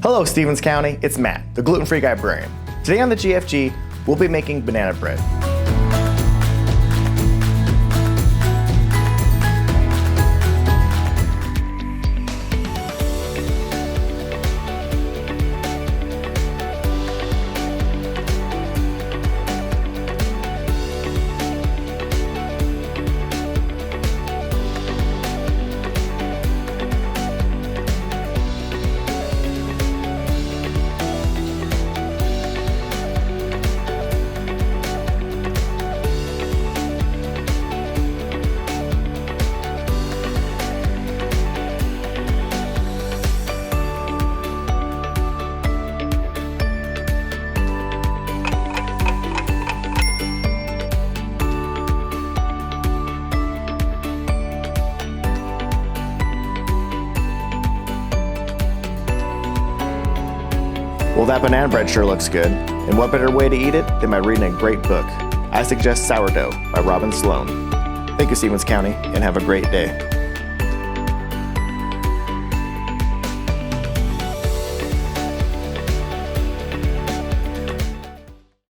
Hello Stevens County, it's Matt, the Gluten Free Guybrarian. Today on the GFG, we'll be making banana bread. Well, that banana bread sure looks good. And what better way to eat it than by reading a great book? I suggest Sourdough by Robin Sloan. Thank you, Stevens County, and have a great day.